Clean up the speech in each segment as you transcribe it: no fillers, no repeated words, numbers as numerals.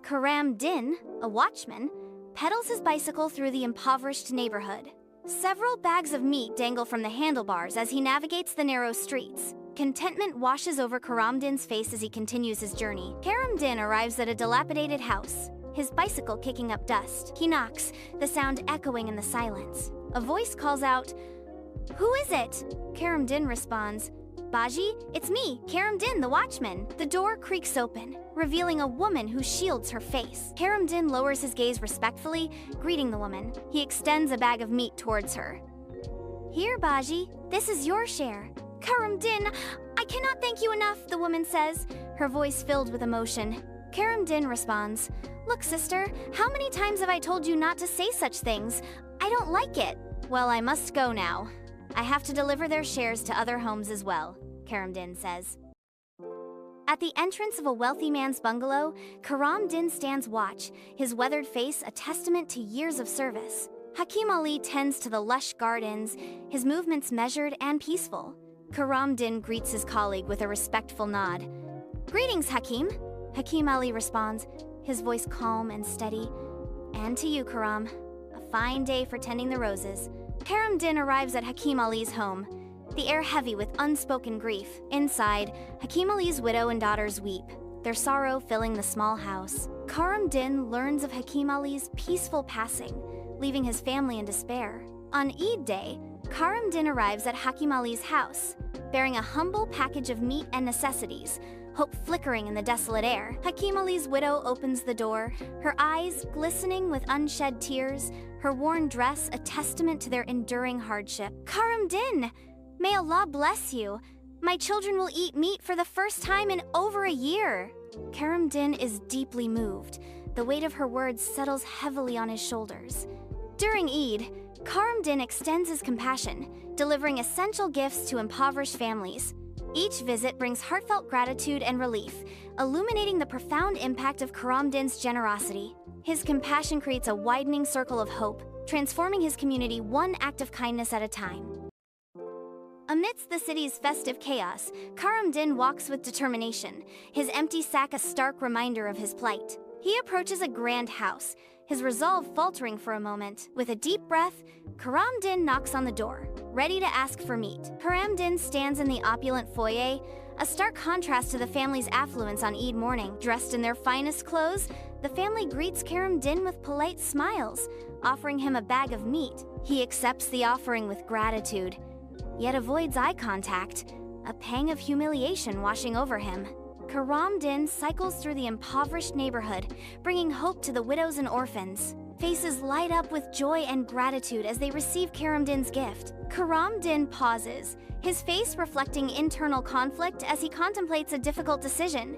Karam Din, a watchman, pedals his bicycle through the impoverished neighborhood. Several bags of meat dangle from the handlebars as he navigates the narrow streets. Contentment washes over Karam Din's face as he continues his journey. Karam Din arrives at a dilapidated house, his bicycle kicking up dust. He knocks, the sound echoing in the silence. A voice calls out, "Who is it?" Karam Din responds, "Baji, it's me, Karam Din, the watchman." The door creaks open, revealing a woman who shields her face. Karam Din lowers his gaze respectfully, greeting the woman. He extends a bag of meat towards her. "Here, Baji, this is your share." "Karam Din, I cannot thank you enough," the woman says, her voice filled with emotion. Karam Din responds, "Look, sister, how many times have I told you not to say such things? I don't like it." "Well, I must go now. I have to deliver their shares to other homes as well," Karam Din says. At the entrance of a wealthy man's bungalow, Karam Din stands watch, his weathered face a testament to years of service. Hakim Ali tends to the lush gardens, his movements measured and peaceful. Karam Din greets his colleague with a respectful nod. "Greetings, Hakim." Hakim Ali responds, his voice calm and steady. "And to you, Karam. A fine day for tending the roses." Karam Din arrives at Hakim Ali's home, the air heavy with unspoken grief. Inside, Hakim Ali's widow and daughters weep, their sorrow filling the small house. Karam Din learns of Hakim Ali's peaceful passing, leaving his family in despair. On Eid Day, Karam Din arrives at Hakim Ali's house, bearing a humble package of meat and necessities, hope flickering in the desolate air. Hakim Ali's widow opens the door, her eyes glistening with unshed tears, her worn dress a testament to their enduring hardship. "Karam Din, may Allah bless you. My children will eat meat for the first time in over a year." Karam Din is deeply moved. The weight of her words settles heavily on his shoulders. During Eid, Karam Din extends his compassion, delivering essential gifts to impoverished families. Each visit brings heartfelt gratitude and relief, illuminating the profound impact of Karam Din's generosity. His compassion creates a widening circle of hope, transforming his community one act of kindness at a time. Amidst the city's festive chaos, Karam Din walks with determination, his empty sack a stark reminder of his plight. He approaches a grand house, his resolve faltering for a moment. With a deep breath, Karam Din knocks on the door, ready to ask for meat. Karam Din stands in the opulent foyer, a stark contrast to the family's affluence on Eid morning. Dressed in their finest clothes, the family greets Karam Din with polite smiles, offering him a bag of meat. He accepts the offering with gratitude, yet avoids eye contact, a pang of humiliation washing over him. Karam Din cycles through the impoverished neighborhood, bringing hope to the widows and orphans. Faces light up with joy and gratitude as they receive Karam Din's gift. Karam Din pauses, his face reflecting internal conflict as he contemplates a difficult decision.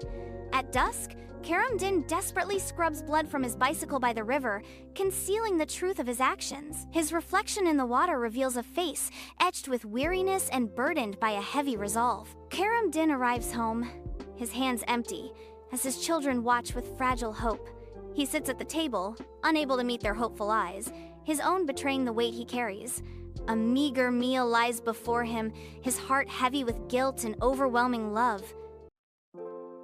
At dusk, Karam Din desperately scrubs blood from his bicycle by the river, concealing the truth of his actions. His reflection in the water reveals a face etched with weariness and burdened by a heavy resolve. Karam Din arrives home, his hands empty, as his children watch with fragile hope. He sits at the table, unable to meet their hopeful eyes, his own betraying the weight he carries. A meager meal lies before him, his heart heavy with guilt and overwhelming love.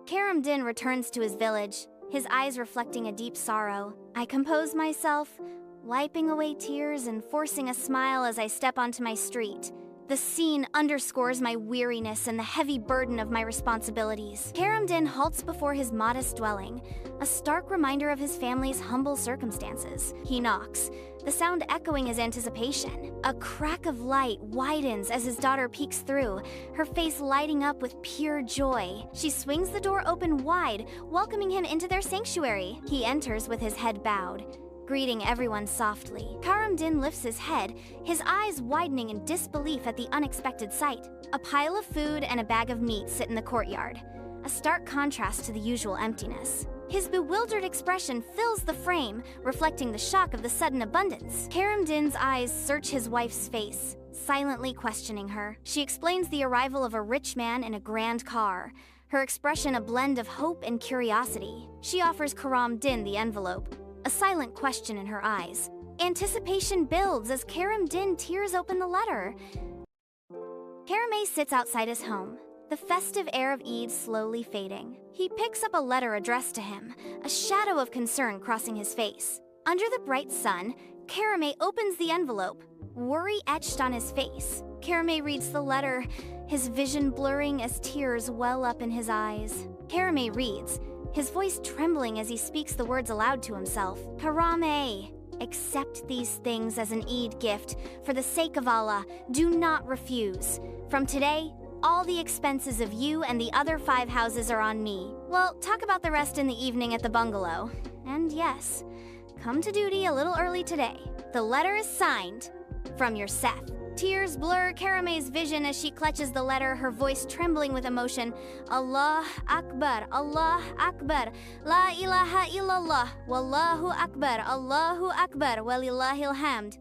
Karam Din returns to his village, his eyes reflecting a deep sorrow. I compose myself, wiping away tears and forcing a smile as I step onto my street. The scene underscores my weariness and the heavy burden of my responsibilities. Karam Din halts before his modest dwelling, a stark reminder of his family's humble circumstances. He knocks, the sound echoing his anticipation. A crack of light widens as his daughter peeks through, her face lighting up with pure joy. She swings the door open wide, welcoming him into their sanctuary. He enters with his head bowed, greeting everyone softly. Karam Din lifts his head, his eyes widening in disbelief at the unexpected sight. A pile of food and a bag of meat sit in the courtyard, a stark contrast to the usual emptiness. His bewildered expression fills the frame, reflecting the shock of the sudden abundance. Karam Din's eyes search his wife's face, silently questioning her. She explains the arrival of a rich man in a grand car, her expression a blend of hope and curiosity. She offers Karam Din the envelope, a silent question in her eyes. Anticipation builds as Karam Din tears open the letter. Karamay sits outside his home, the festive air of Eid slowly fading. He picks up a letter addressed to him, a shadow of concern crossing his face. Under the bright sun, Karame opens the envelope, worry etched on his face. Karame reads the letter, his vision blurring as tears well up in his eyes. Karame reads, his voice trembling as he speaks the words aloud to himself. Karame, accept these things as an Eid gift. For the sake of Allah, do not refuse. From today, all the expenses of you and the other 5 houses are on me. We'll talk about the rest in the evening at the bungalow. And yes, come to duty a little early today. The letter is signed from your Seth. Tears blur Karame's vision as she clutches the letter, her voice trembling with emotion. Allah Akbar, La ilaha illallah, Wallahu Akbar, Allahu Akbar, Walillahil hamd.